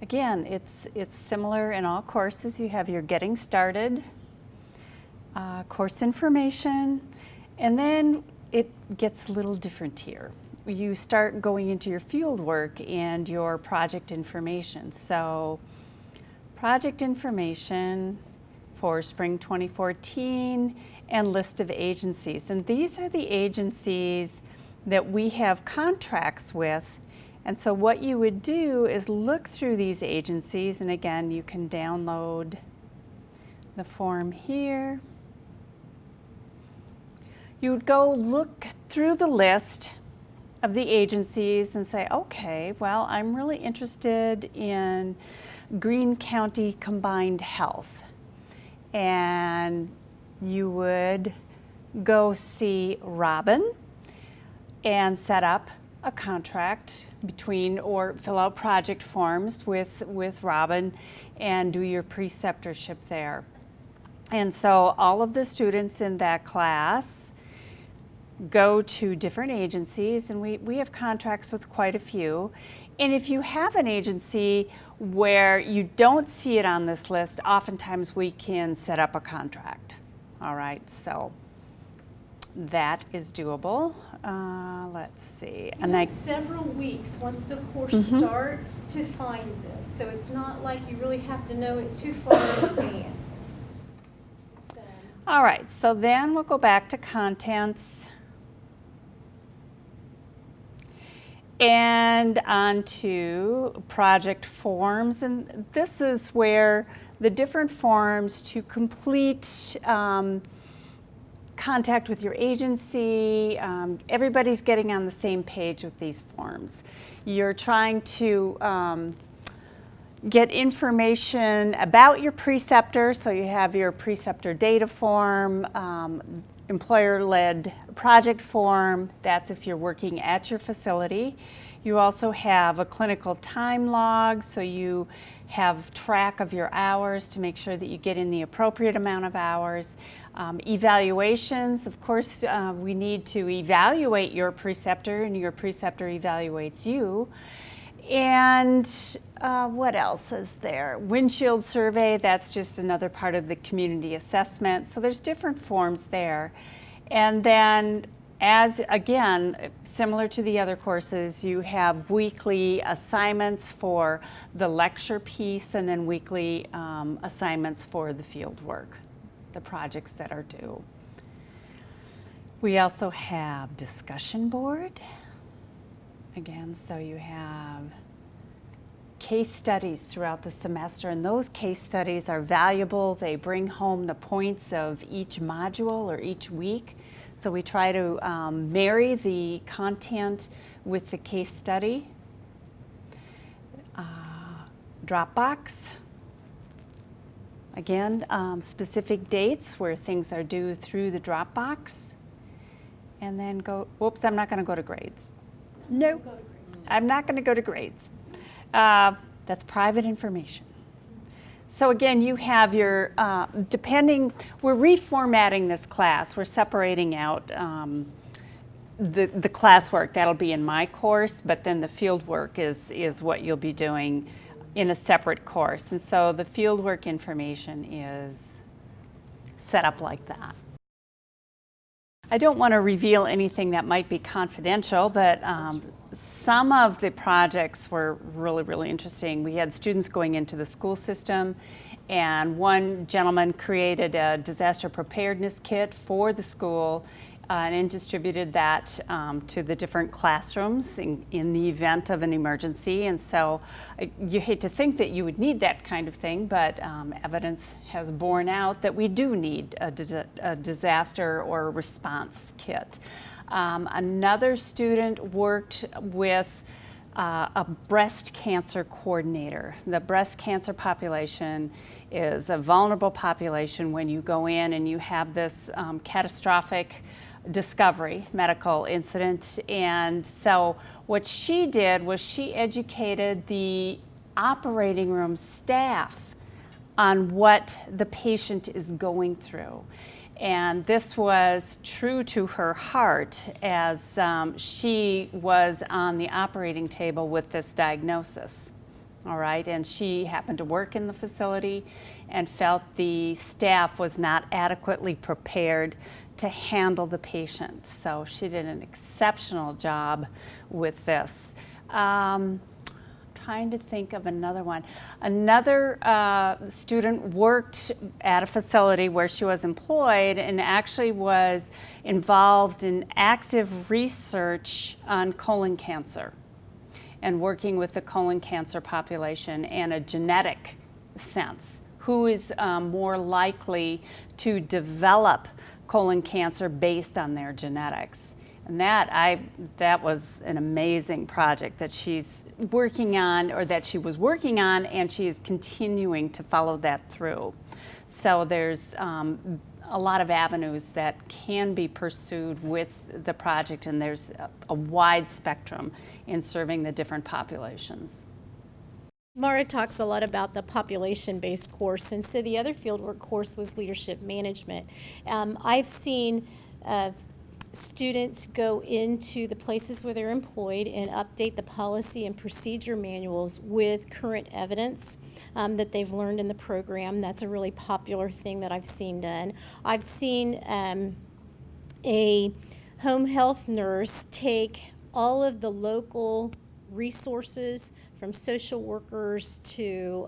Again, it's similar in all courses. You have your getting started, course information, and then it gets a little different here. You start going into your field work and your project information. So project information for spring 2014 and list of agencies. And these are the agencies that we have contracts with. And so what you would do is look through these agencies, and again, you can download the form here. You would go look through the list of the agencies and say, okay, well, I'm really interested in Greene County Combined Health. And you would go see Robin and set up a contract between, or fill out project forms with Robin and do your preceptorship there. And so all of the students in that class go to different agencies, and we have contracts with quite a few. And if you have an agency where you don't see it on this list, oftentimes we can set up a contract. All right, so that is doable. Let's see. You have several weeks once the course starts to find this, so it's not like you really have to know it too far in advance. All right, so then we'll go back to contents and onto project forms, and this is where the different forms to complete contact with your agency. Everybody's getting on the same page with these forms. You're trying to get information about your preceptor, so you have your preceptor data form, employer-led project form. That's if you're working at your facility. You also have a clinical time log, so you have track of your hours to make sure that you get in the appropriate amount of hours. Evaluations, of course, we need to evaluate your preceptor, and your preceptor evaluates you. And what else is there? Windshield survey, that's just another part of the community assessment. So there's different forms there. And then, as again, similar to the other courses, you have weekly assignments for the lecture piece, and then weekly assignments for the field work, the projects that are due. We also have discussion board. Again, so you have case studies throughout the semester, and those case studies are valuable. They bring home the points of each module or each week. So we try to marry the content with the case study. Dropbox. Again, specific dates where things are due through the Dropbox. And then go, whoops, I'm not going to go to grades. No, I'm not going to go to grades. That's private information. So again, you have your, depending, we're reformatting this class. We're separating out the classwork. That'll be in my course, but then the field work is what you'll be doing in a separate course. And so the field work information is set up like that. I don't want to reveal anything that might be confidential, but some of the projects were really, really interesting. We had students going into the school system, and one gentleman created a disaster preparedness kit for the school and distributed that to the different classrooms in the event of an emergency. And so you hate to think that you would need that kind of thing, but evidence has borne out that we do need a disaster or response kit. Another student worked with a breast cancer coordinator. The breast cancer population is a vulnerable population when you go in and you have this catastrophic discovery, medical incident. And so what she did was she educated the operating room staff on what the patient is going through. And this was true to her heart as she was on the operating table with this diagnosis. all right, and she happened to work in the facility and felt the staff was not adequately prepared to handle the patient. So she did an exceptional job with this. Trying to think of another one. Another student worked at a facility where she was employed and actually was involved in active research on colon cancer and working with the colon cancer population in a genetic sense. Who is more likely to develop colon cancer based on their genetics? And that was an amazing project that she's working on, or that she was working on, and she is continuing to follow that through. So there's a lot of avenues that can be pursued with the project, and there's a wide spectrum in serving the different populations. Mara talks a lot about the population-based course, and so the other fieldwork course was leadership management. I've seen students go into the places where they're employed and update the policy and procedure manuals with current evidence that they've learned in the program. That's a really popular thing that I've seen done. I've seen a home health nurse take all of the local resources, from social workers to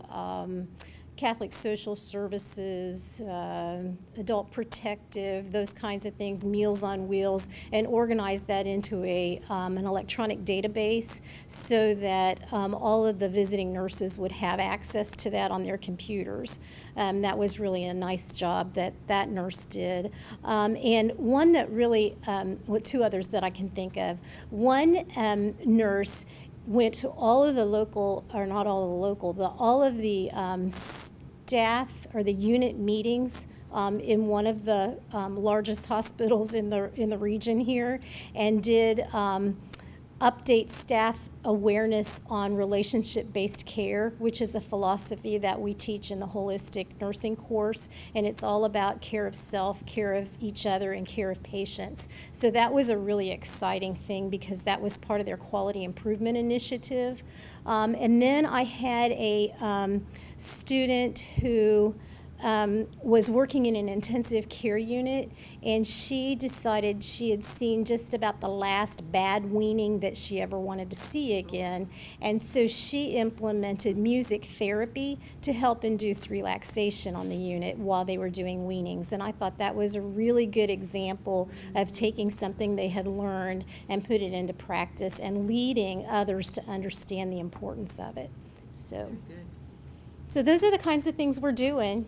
Catholic Social Services, Adult Protective, those kinds of things, Meals on Wheels, and organize that into an electronic database so that all of the visiting nurses would have access to that on their computers. That was really a nice job that nurse did. And one that really, well, two others that I can think of. One nurse went to all of the local, or not all of the local, all of the staff or the unit meetings in one of the largest hospitals in the region here, and did update staff awareness on relationship-based care, which is a philosophy that we teach in the holistic nursing course, and it's all about care of self, care of each other, and care of patients. So that was a really exciting thing because that was part of their quality improvement initiative. And then I had a student who was working in an intensive care unit, and she decided she had seen just about the last bad weaning that she ever wanted to see again, and so she implemented music therapy to help induce relaxation on the unit while they were doing weanings. And I thought that was a really good example of taking something they had learned and put it into practice and leading others to understand the importance of it. So those are the kinds of things we're doing.